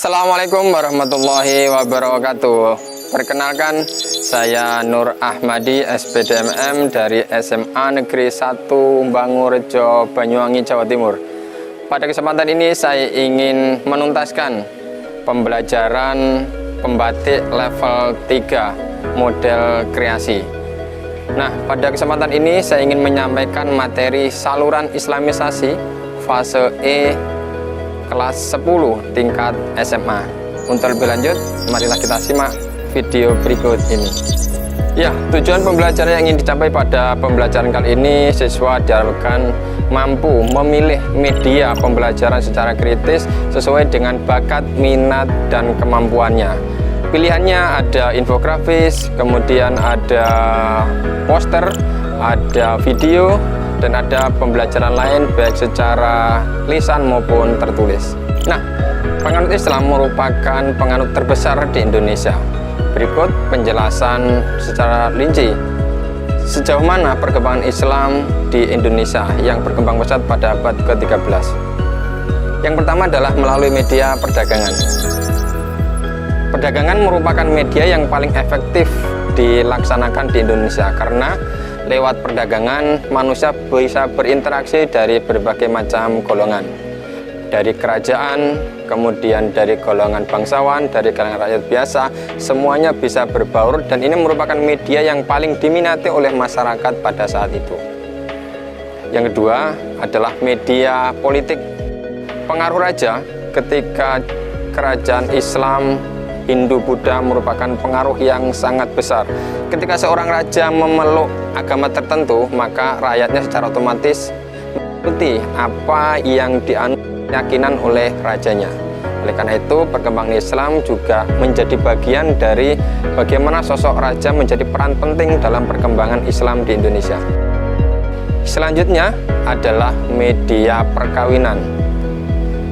Assalamualaikum warahmatullahi wabarakatuh. Perkenalkan, saya Nur Ahmadi, SPDMM dari SMA Negeri 1 Bangurejo, Banyuwangi, Jawa Timur. Pada kesempatan ini saya ingin menuntaskan pembelajaran pembatik level 3 model kreasi. Nah, pada kesempatan ini saya ingin menyampaikan materi saluran islamisasi fase E kelas 10 tingkat SMA. Untuk lebih lanjut, marilah kita simak video berikut ini. Ya, tujuan pembelajaran yang ingin dicapai pada pembelajaran kali ini, siswa diharapkan mampu memilih media pembelajaran secara kritis sesuai dengan bakat, minat, dan kemampuannya. Pilihannya ada infografis, kemudian ada poster, ada video, dan ada pembelajaran lain baik secara lisan maupun tertulis. Nah, penganut Islam merupakan penganut terbesar di Indonesia. Berikut penjelasan secara rinci sejauh mana perkembangan Islam di Indonesia yang berkembang pesat pada abad ke-13. Yang pertama adalah melalui media perdagangan. Perdagangan merupakan media yang paling efektif dilaksanakan di Indonesia karena lewat perdagangan manusia bisa berinteraksi dari berbagai macam golongan, dari kerajaan, kemudian dari golongan bangsawan, dari kalangan rakyat biasa, semuanya bisa berbaur, dan ini merupakan media yang paling diminati oleh masyarakat pada saat itu. Yang kedua adalah media politik. Pengaruh raja ketika kerajaan Islam Hindu-Buddha merupakan pengaruh yang sangat besar. Ketika seorang raja memeluk agama tertentu, maka rakyatnya secara otomatis mengikuti apa yang dianut keyakinan oleh rajanya. Oleh karena itu, perkembangan Islam juga menjadi bagian dari bagaimana sosok raja menjadi peran penting dalam perkembangan Islam di Indonesia. Selanjutnya adalah media perkawinan.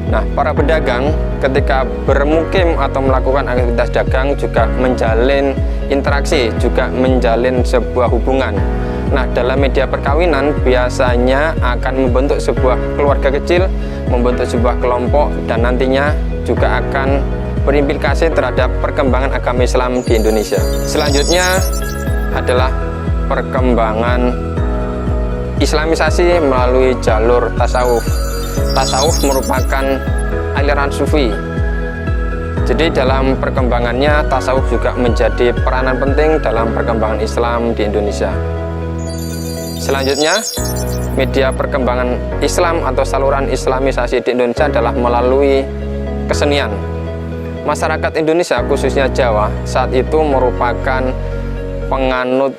Nah, para pedagang ketika bermukim atau melakukan aktivitas dagang juga menjalin interaksi, juga menjalin sebuah hubungan. Nah, dalam media perkawinan biasanya akan membentuk sebuah keluarga kecil, membentuk sebuah kelompok, dan nantinya juga akan berimplikasi terhadap perkembangan agama Islam di Indonesia. Selanjutnya adalah perkembangan islamisasi melalui jalur tasawuf. Tasawuf merupakan aliran sufi. Jadi dalam perkembangannya, tasawuf juga menjadi peranan penting dalam perkembangan Islam di Indonesia. Selanjutnya, media perkembangan Islam atau saluran islamisasi di Indonesia adalah melalui kesenian. Masyarakat Indonesia, khususnya Jawa, saat itu merupakan penganut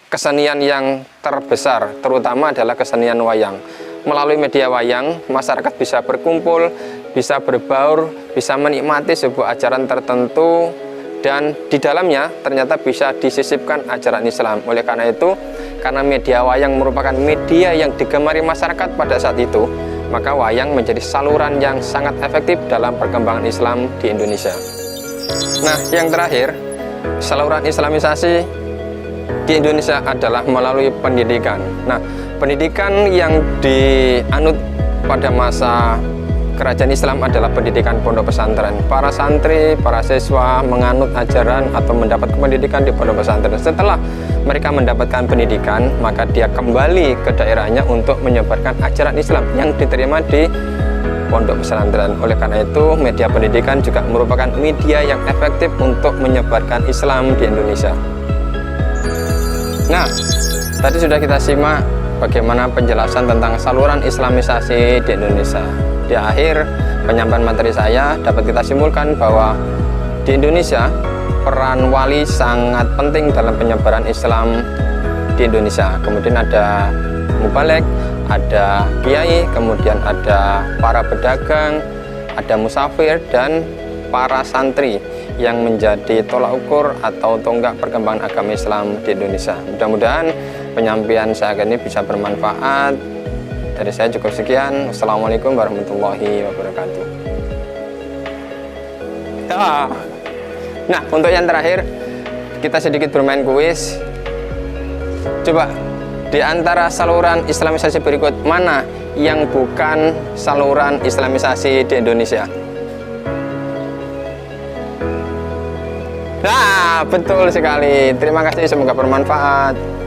kesenian yang terbesar, terutama adalah kesenian wayang. Melalui media wayang, masyarakat bisa berkumpul, bisa berbaur, bisa menikmati sebuah ajaran tertentu, dan di dalamnya ternyata bisa disisipkan ajaran Islam. Oleh karena itu, karena media wayang merupakan media yang digemari masyarakat pada saat itu, maka wayang menjadi saluran yang sangat efektif dalam perkembangan Islam di Indonesia. Nah, yang terakhir, saluran islamisasi di Indonesia adalah melalui pendidikan. Nah, pendidikan yang dianut pada masa kerajaan Islam adalah pendidikan pondok pesantren. Para santri, para siswa menganut ajaran atau mendapat pendidikan di pondok pesantren. Setelah mereka mendapatkan pendidikan, maka dia kembali ke daerahnya untuk menyebarkan ajaran Islam yang diterima di pondok pesantren. Oleh karena itu, media pendidikan juga merupakan media yang efektif untuk menyebarkan Islam di Indonesia. Nah, tadi sudah kita simak bagaimana penjelasan tentang saluran islamisasi di Indonesia. Di akhir penyampaian materi saya dapat kita simpulkan bahwa di Indonesia peran wali sangat penting dalam penyebaran Islam di Indonesia. Kemudian ada mubalek, ada kiai, kemudian ada para pedagang, ada musafir, dan para santri yang menjadi tolak ukur atau tonggak perkembangan agama Islam di Indonesia. Mudah-mudahan penyampaian saya kali ini bisa bermanfaat. Dari saya cukup sekian. Wassalamualaikum warahmatullahi wabarakatuh. Nah, untuk yang terakhir, kita sedikit bermain kuis. Coba, di antara saluran islamisasi berikut, mana yang bukan saluran islamisasi di Indonesia? Betul sekali. Terima kasih, semoga bermanfaat.